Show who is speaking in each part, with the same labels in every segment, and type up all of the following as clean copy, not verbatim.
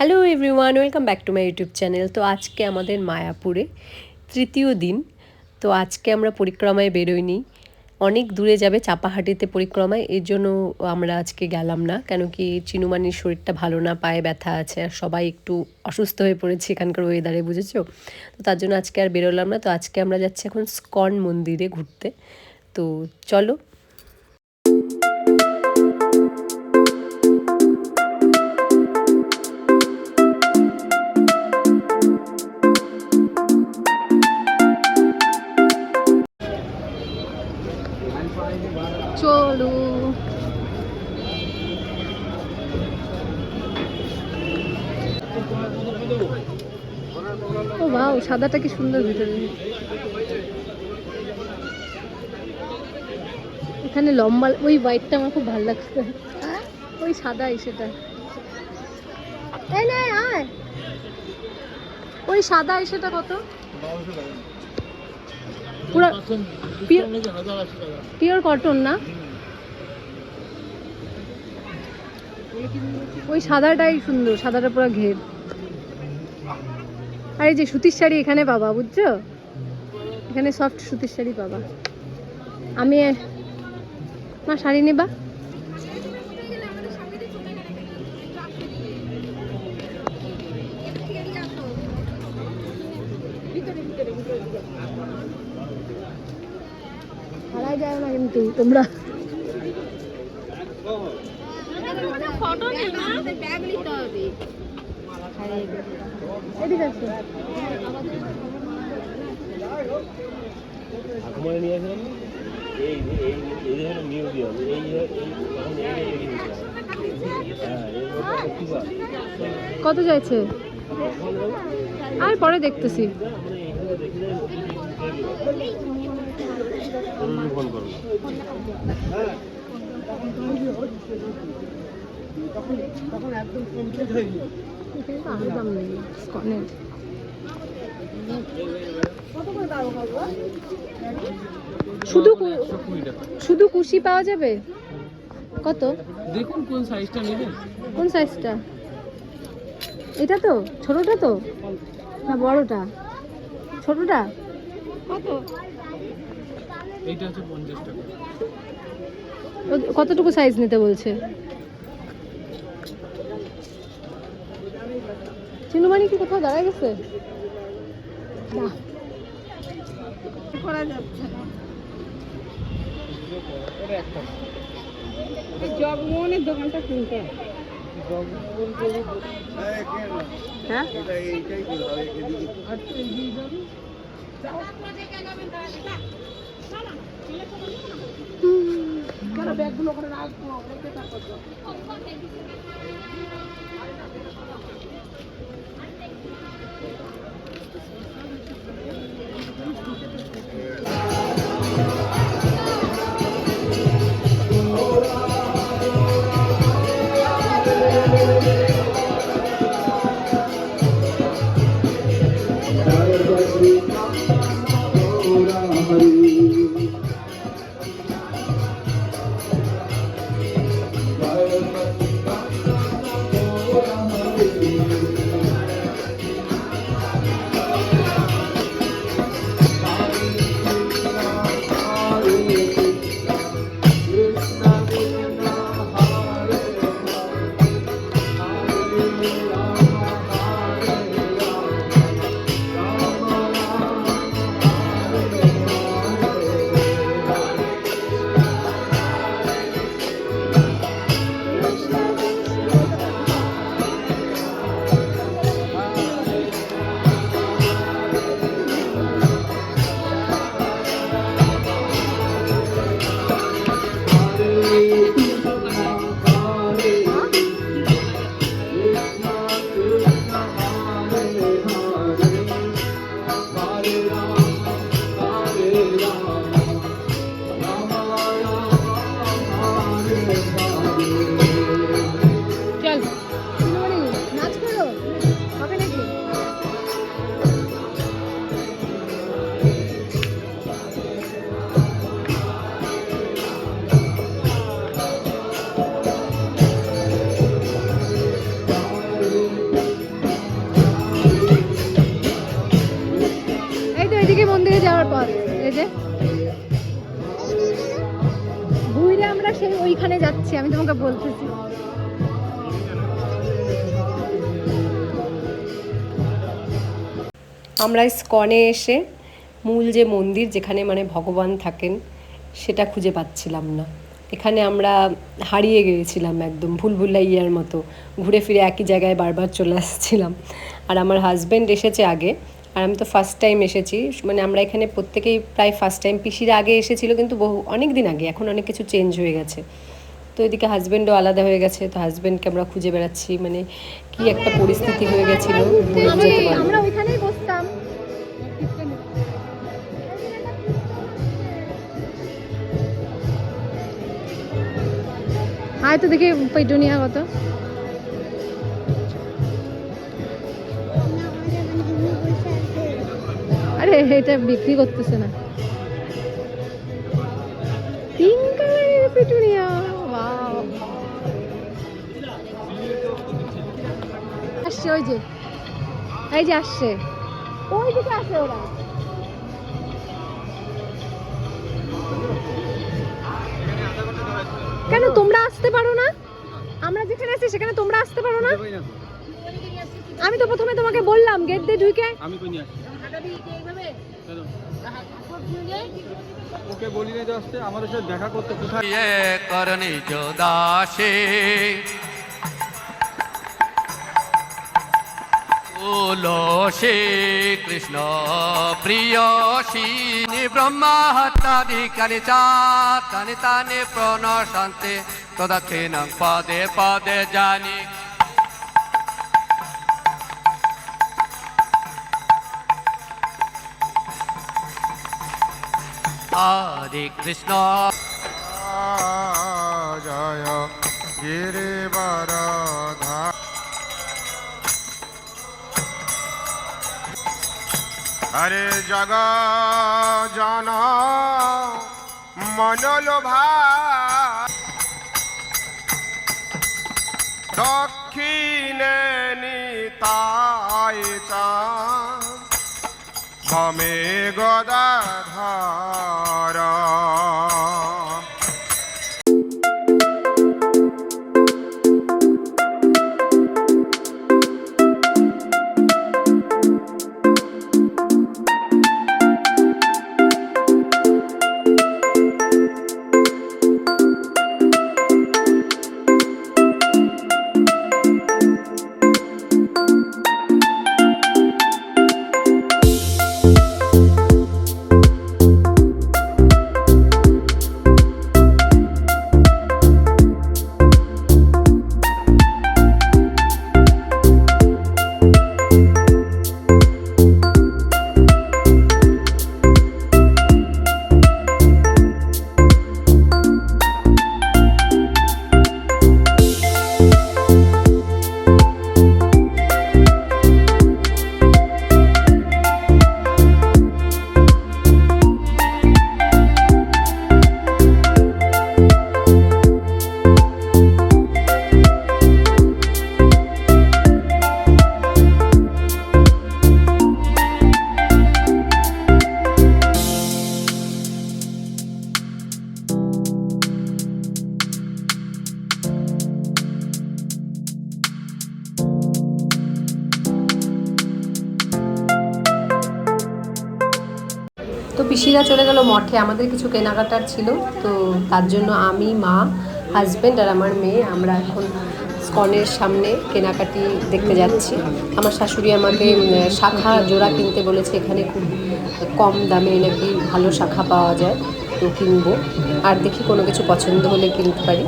Speaker 1: Hello everyone, welcome back to my YouTube channel. তো আজকে আমাদের মায়াপুরে তৃতীয় দিন। তো আজকে আমরা পরিক্রমায় বেরোইনি, অনেক দূরে যাবে চাপাহাটিতে পরিক্রমায়, এর জন্য আমরা আজকে গেলাম না। কেন কি চিনুমানির শরীরটা ভালো না, পায়ে ব্যথা আছে, আর সবাই একটু অসুস্থ হয়ে পড়েছে এখানকার ওয়েদারে, বুঝেছো? তো তার জন্য আজকে আর বেরোলাম না। তো আজকে আমরা যাচ্ছি এখন স্কন মন্দিরে ঘুরতে। তো চলো। চলো। ও বাহ, সাদাটা কি সুন্দর ভিতরে। এখানে লম্বা ওই হোয়াইটটা আমার খুব ভালো লাগছে। ওই সাদা সেটা, এই নে আয়। ওই সাদা সেটা কত? পুরো পিওর কটন না? ওই সাদাটাই সুন্দর, সাদাটা পুরো ঘের। আর এই যে সুতির শাড়ি এখানে পাবা, বুঝছো? এখানে সফট সুতির শাড়ি পাবা। আমি মা শাড়ি নেবা? হারাই যায় না কিন্তু তোমরা। কত চাইছে? আর পরে দেখতেছি। শুধু কুশি পাওয়া যাবে? কত?
Speaker 2: দেখুন কোন সাইজটা নেবেন।
Speaker 1: কোন সাইজটা? এটা তো ছোটটা তো না বড়টা? ছোটটা কত?
Speaker 2: এইটা হচ্ছে 50 টাকা।
Speaker 1: কতটুকু সাইজ নিতে বলছে? চিনুমানি কি কোথাও দাঁড়ায় গেছে? না করা যাচ্ছে না। এই জগমোহনের দোকানটা কিনতে। হ্যাঁ ব্যাগগুলো করে রাখবো।
Speaker 3: আমি তোমাকে বলতেছি।
Speaker 1: আমরা ইস্কনে এসে মূল যে মন্দির যেখানে মানে ভগবান থাকেন সেটা খুঁজে পাচ্ছিলাম না। এখানে আমরা হারিয়ে গিয়েছিলাম একদম ভুলভুলাইয়ার মতো, ঘুরে ফিরে একই জায়গায় বারবার চলে আসছিলাম। আর আমার হাজব্যান্ড এসেছে আগে, আর আমি তো ফার্স্ট টাইম এসেছি। মানে আমরা এখানে প্রত্যেকেই প্রায় ফার্স্ট টাইম। পিসিরা আগে এসেছিলো কিন্তু অনেক দিন আগে, এখন অনেক কিছু চেঞ্জ হয়ে গেছে। তো এদিকে হাজব্যান্ডও আলাদা হয়ে গেছে, তো হাজব্যান্ডকে আমরা খুঁজে বেড়াচ্ছি। মানে কি একটা পরিস্থিতি হয়ে গেছিলো বলে বোঝাতে পারবো
Speaker 3: আমরা
Speaker 1: না।
Speaker 3: ওইখানেই বসতাম। আয় তো দেখি পেটুনিয়া কত। আরে এটা বিক্রি করতেছে না। পিঙ্ক কালারের পেটুনিয়া, ওয়াও। আসছে ওই যে, এই যে আসছে, ওই দিকে আসে ওরা। কেন তোমরা আসতে পারো না? আমরা যেখানে আছি সেখানে তোমরা আসতে পারো না? আমি তো প্রথমে তোমাকে বললাম গেট দিয়ে ঢুকে।
Speaker 2: আমি কই নিয়ে আসছি ওকে বলি না যে আসতে আমাদের সাথে দেখা করতে কোথায়
Speaker 4: করনি যোদাসে তুলসী কৃষ্ণ প্রিয়সী ব্রহ্মা হত্যাধিকারী চানি তানি প্রণশন্তে তদাক্ষিণ পদে পদে জানি হরে কৃষ্ণ
Speaker 5: জয় গিরিবরধা হরে জগ জন মনোলোভা দক্ষিণে নিতাই চা মমে গদাধর
Speaker 1: তো পিসিরা চলে গেল মঠে, আমাদের কিছু কেনাকাটার ছিল, তো তার জন্য আমি, মা, হাজব্যান্ড আর আমার মেয়ে আমরা এখন স্কনের সামনে কেনাকাটি দেখতে যাচ্ছি। আমার শাশুড়ি আমাকে শাখা জোড়া কিনতে বলেছে, এখানে খুব কম দামে নাকি ভালো শাখা পাওয়া যায়, তো কিনবো। আর দেখি কোনো কিছু পছন্দ হলে কিনতে পারি।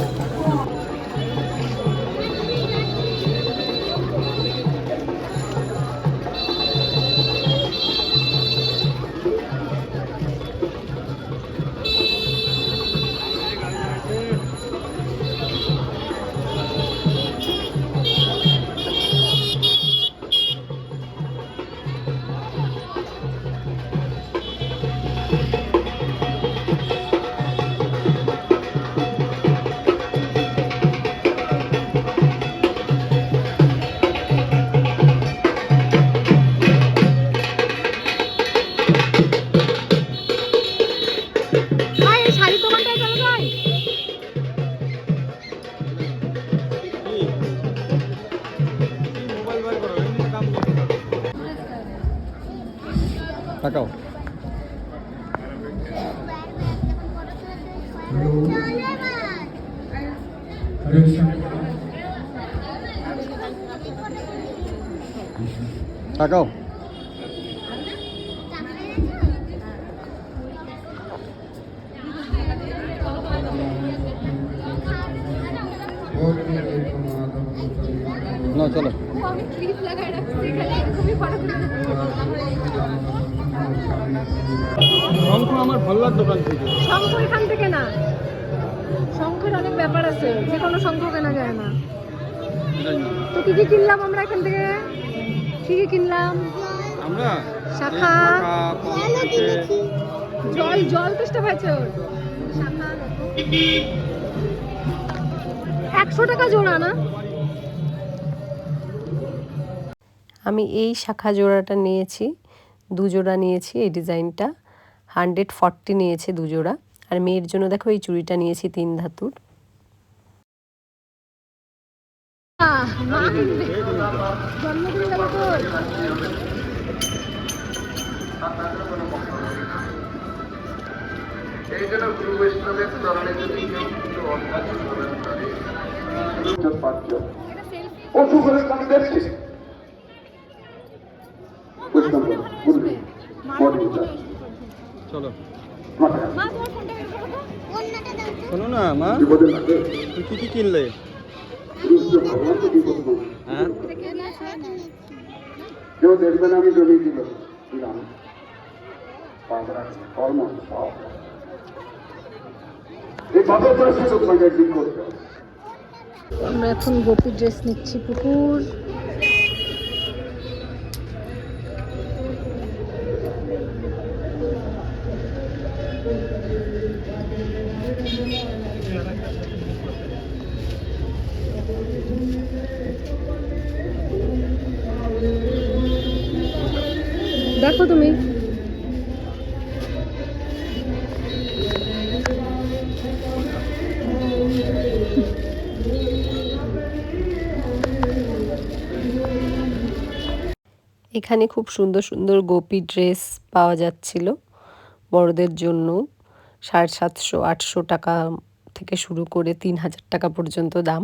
Speaker 2: তাকাও। তাকাও। না চলো।
Speaker 3: আমি ক্লিপ লাগাই রাখছি এখানে এরকমই ফটো তুলে
Speaker 2: শঙ্খ আমার ভল্লার দোকান থেকে।
Speaker 3: শঙ্খ এখান থেকে না, শঙ্খের অনেক ব্যাপার আছে, যে কোনো শঙ্খ কেনা যায় না। তো কি কি কিনলাম আমরা এখান থেকে? কি কি কিনলাম
Speaker 2: আমরা?
Speaker 3: শাখা,
Speaker 2: পঞ্চে,
Speaker 3: জল জল তেষ্টা পাইছে ওর। শাখা 100 টাকা জোড়া না?
Speaker 1: আমি এই শাখা জোড়াটা নিয়েছি, 2 জোড়া নিয়েছি। এই ডিজাইনটা 140 নিয়েছে 2 জোড়া। আর মেয়ের জন্য দেখো এই চুড়িটা নিয়েছি 3 ধাতুর।
Speaker 3: মা কিনবে, জন্মদিন গেল তোর।
Speaker 6: এই জন্য গুরু বৈষ্ণবের চরণে যদি কেউ কিছু অভ্যাস করেন তাহলে অসুখ হলে কাকে দেখছে
Speaker 2: চলো।
Speaker 3: মা তোমার ফোনটা বের করো তো।
Speaker 2: শোনো না মা, তুই কি কি কিনলে? হ্যাঁ
Speaker 3: এটা কে দিয়েছে?
Speaker 6: কেউ দেখবে না আমি জমি দিল দিলাম এই বাবা পয়সা তো তোমাকে একদিন করতে হবে।
Speaker 3: আমরা এখন গোপী ড্রেস নিচ্ছি পুকুর। দেখো তুমি
Speaker 1: এখানে খুব সুন্দর সুন্দর গোপী ড্রেস পাওয়া যাচ্ছিল বড়দের জন্য। 750-800 টাকা থেকে শুরু করে 3000 টাকা পর্যন্ত দাম।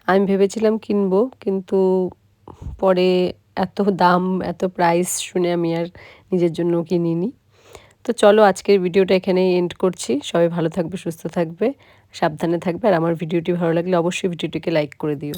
Speaker 1: আমি ভেবেছিলাম কিনবো, কিন্তু পরে এত দাম এত প্রাইস শুনে আমি আর নিজের জন্য কিনিনি। তো চলো আজকের ভিডিওটা এখানেই এন্ড করছি। সবাই ভালো থাকবে, সুস্থ থাকবে, সাবধানে থাকবে। আর আমার ভিডিওটি ভালো লাগলে অবশ্যই ভিডিওটিকে লাইক করে দিও।